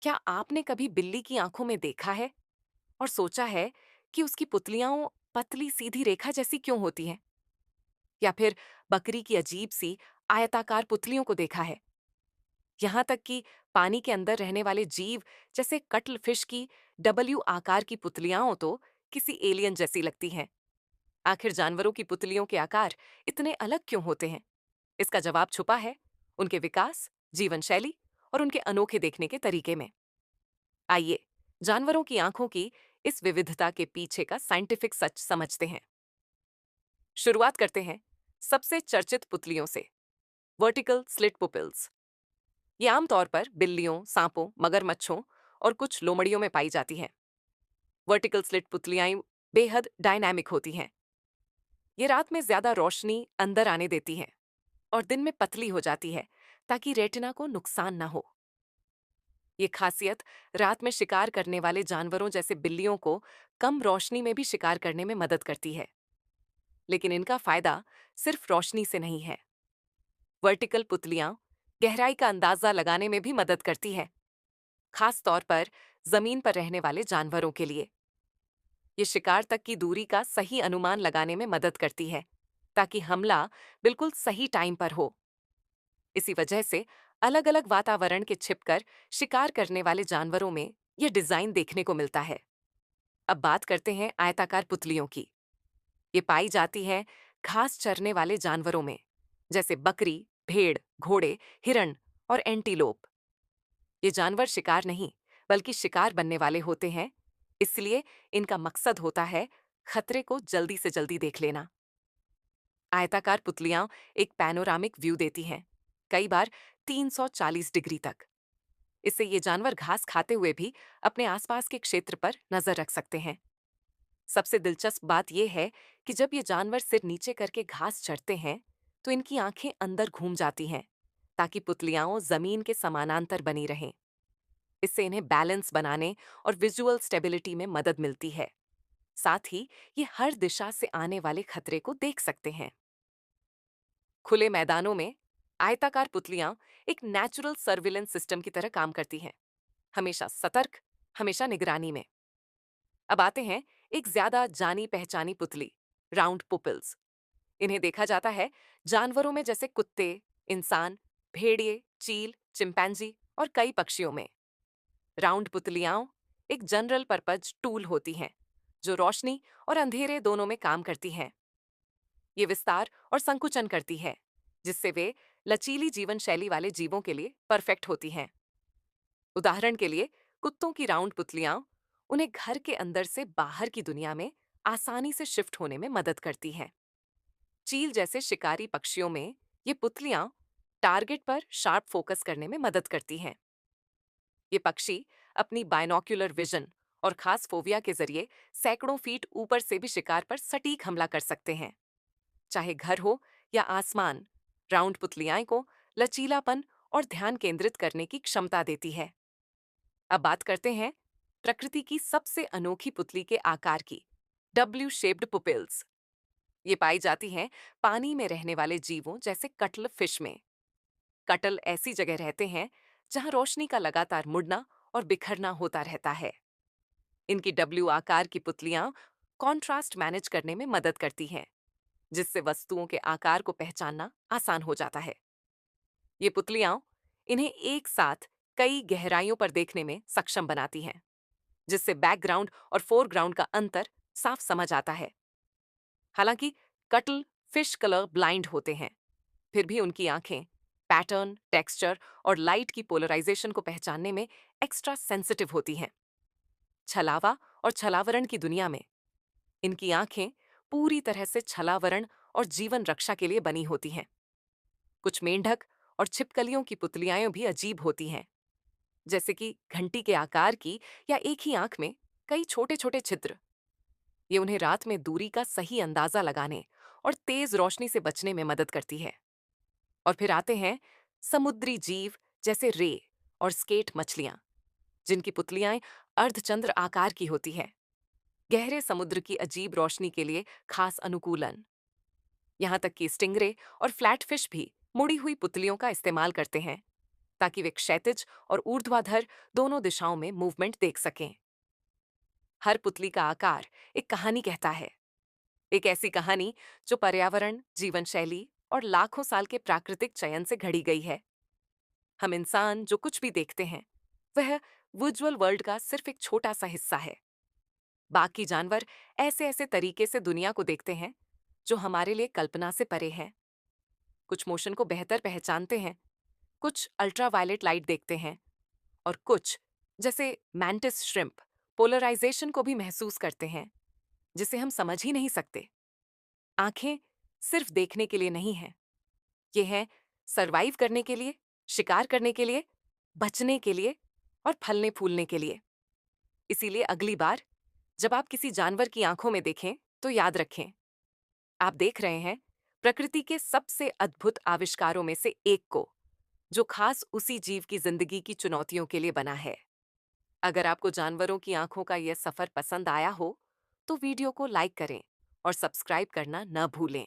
क्या आपने कभी बिल्ली की आंखों में देखा है और सोचा है कि उसकी पुतलियां पतली सीधी रेखा जैसी क्यों होती हैं? या फिर बकरी की अजीब सी आयताकार पुतलियों को देखा है? यहाँ तक कि पानी के अंदर रहने वाले जीव जैसे कटल फिश की डब्ल्यू आकार की पुतलियां तो किसी एलियन जैसी लगती हैं। आखिर जानवरों की पुतलियों के आकार इतने अलग क्यों होते हैं? इसका जवाब छुपा है उनके विकास, जीवन शैली और उनके अनोखे देखने के तरीके में। आइए जानवरों की आंखों की इस विविधता के पीछे का साइंटिफिक सच समझते हैं। शुरुआत करते हैं सबसे चर्चित पुतलियों से, वर्टिकल स्लिट पुपिल्स। ये आमतौर पर बिल्लियों, सांपों, मगरमच्छों और कुछ लोमड़ियों में पाई जाती हैं। वर्टिकल स्लिट पुतलियां बेहद डायनामिक होती हैं। ये रात में ज्यादा रोशनी अंदर आने देती हैं और दिन में पतली हो जाती है ताकि रेटिना को नुकसान ना हो। ये खासियत रात में शिकार करने वाले जानवरों जैसे बिल्लियों को कम रोशनी में भी शिकार करने में मदद करती है। लेकिन इनका फायदा सिर्फ रोशनी से नहीं है। वर्टिकल पुतलियां गहराई का अंदाजा लगाने में भी मदद करती है, खास तौर पर जमीन पर रहने वाले जानवरों के लिए। ये शिकार तक की दूरी का सही अनुमान लगाने में मदद करती है ताकि हमला बिल्कुल सही टाइम पर हो। इसी वजह से अलग अलग वातावरण के छिपकर शिकार करने वाले जानवरों में यह डिजाइन देखने को मिलता है। अब बात करते हैं आयताकार पुतलियों की। ये पाई जाती है घास चरने वाले जानवरों में, जैसे बकरी, भेड़, घोड़े, हिरण और एंटीलोप। ये जानवर शिकार नहीं, बल्कि शिकार बनने वाले होते हैं, इसलिए इनका मकसद होता है खतरे को जल्दी से जल्दी देख लेना। आयताकार पुतलियां एक पैनोरामिक व्यू देती हैं, कई बार 340 डिग्री तक। इससे ये जानवर घास खाते हुए भी अपने आसपास के क्षेत्र पर नजर रख सकते हैं। सबसे दिलचस्प बात यह है कि जब ये जानवर सिर नीचे करके घास चरते हैं, तो इनकी आंखें अंदर घूम जाती हैं ताकि पुतलियां जमीन के समानांतर बनी रहें। इससे इन्हें बैलेंस बनाने और विजुअल स्टेबिलिटी में मदद मिलती है। साथ ही ये हर दिशा से आने वाले खतरे को देख सकते हैं। खुले मैदानों में आयताकार पुतलियां एक नेचुरल सर्विलेंस सिस्टम की तरह काम करती हैं, हमेशा सतर्क, हमेशा निगरानी में। अब आते हैं एक ज्यादा जानी पहचानी पुतली, राउंड पुपिल्स। इन्हें देखा जाता है जानवरों में जैसे कुत्ते, इंसान, भेड़िए, चील, चिंपैंजी और कई पक्षियों में। राउंड पुतलियां एक जनरल पर्पज टूल होती हैं जो रोशनी और अंधेरे दोनों में काम करती हैं। ये विस्तार और संकुचन करती है, जिससे वे लचीली जीवन शैली वाले जीवों के लिए परफेक्ट होती हैं। उदाहरण के लिए कुत्तों की राउंड पुतलियां उन्हें घर के अंदर से बाहर की दुनिया में आसानी से शिफ्ट होने में मदद करती हैं। चील जैसे शिकारी पक्षियों में ये पुतलियां टारगेट पर शार्प फोकस करने में मदद करती हैं। ये पक्षी अपनी बायनोक्यूलर विजन और खास फोविया के जरिए सैकड़ों फीट ऊपर से भी शिकार पर सटीक हमला कर सकते हैं। चाहे घर हो या आसमान, राउंड पुतलियां को लचीलापन और ध्यान केंद्रित करने की क्षमता देती है। अब बात करते हैं प्रकृति की सबसे अनोखी पुतली के आकार की, डब्ल्यू शेप्ड पुपिल्स। ये पाई जाती हैं पानी में रहने वाले जीवों जैसे कटल फिश में। कटल ऐसी जगह रहते हैं जहां रोशनी का लगातार मुड़ना और बिखरना होता रहता है। इनकी डब्ल्यू आकार की पुतलियां कॉन्ट्रास्ट मैनेज करने में मदद करती हैं, जिससे वस्तुओं के आकार को पहचानना आसान हो जाता है। ये पुतलियां इन्हें एक साथ कई गहराइयों पर देखने में सक्षम बनाती हैं, जिससे बैकग्राउंड और फोरग्राउंड का अंतर साफ समझ आता है। हालांकि कटल फिश कलर ब्लाइंड होते हैं, फिर भी उनकी आंखें पैटर्न, टेक्सचर और लाइट की पोलराइजेशन को पहचानने में एक्स्ट्रा सेंसिटिव होती हैं। छलावा और छलावरण की दुनिया में इनकी आंखें पूरी तरह से छलावरण और जीवन रक्षा के लिए बनी होती हैं। कुछ मेंढक और छिपकलियों की पुतलियां भी अजीब होती हैं, जैसे कि घंटी के आकार की या एक ही आंख में कई छोटे छोटे छिद्र। ये उन्हें रात में दूरी का सही अंदाजा लगाने और तेज रोशनी से बचने में मदद करती है। और फिर आते हैं समुद्री जीव जैसे रे और स्केट मछलियां, जिनकी पुतलियां अर्धचंद्र आकार की होती है। गहरे समुद्र की अजीब रोशनी के लिए खास अनुकूलन। यहाँ तक कि स्टिंगरे और फ्लैटफिश भी मुड़ी हुई पुतलियों का इस्तेमाल करते हैं ताकि वे क्षैतिज और ऊर्ध्वाधर दोनों दिशाओं में मूवमेंट देख सकें। हर पुतली का आकार एक कहानी कहता है, एक ऐसी कहानी जो पर्यावरण, जीवन शैली और लाखों साल के प्राकृतिक चयन से घड़ी गई है। हम इंसान जो कुछ भी देखते हैं, वह विजुअल वर्ल्ड का सिर्फ एक छोटा सा हिस्सा है। बाकी जानवर ऐसे ऐसे तरीके से दुनिया को देखते हैं जो हमारे लिए कल्पना से परे हैं। कुछ मोशन को बेहतर पहचानते हैं, कुछ अल्ट्रावायलेट लाइट देखते हैं, और कुछ, जैसे मैंटिस श्रिम्प, पोलराइजेशन को भी महसूस करते हैं, जिसे हम समझ ही नहीं सकते। आंखें सिर्फ देखने के लिए नहीं हैं, ये हैं सरवाइव करने के लिए, शिकार करने के लिए, बचने के लिए और फलने फूलने के लिए। इसीलिए अगली बार जब आप किसी जानवर की आंखों में देखें, तो याद रखें, आप देख रहे हैं प्रकृति के सबसे अद्भुत आविष्कारों में से एक को, जो खास उसी जीव की जिंदगी की चुनौतियों के लिए बना है। अगर आपको जानवरों की आंखों का यह सफर पसंद आया हो, तो वीडियो को लाइक करें और सब्सक्राइब करना न भूलें।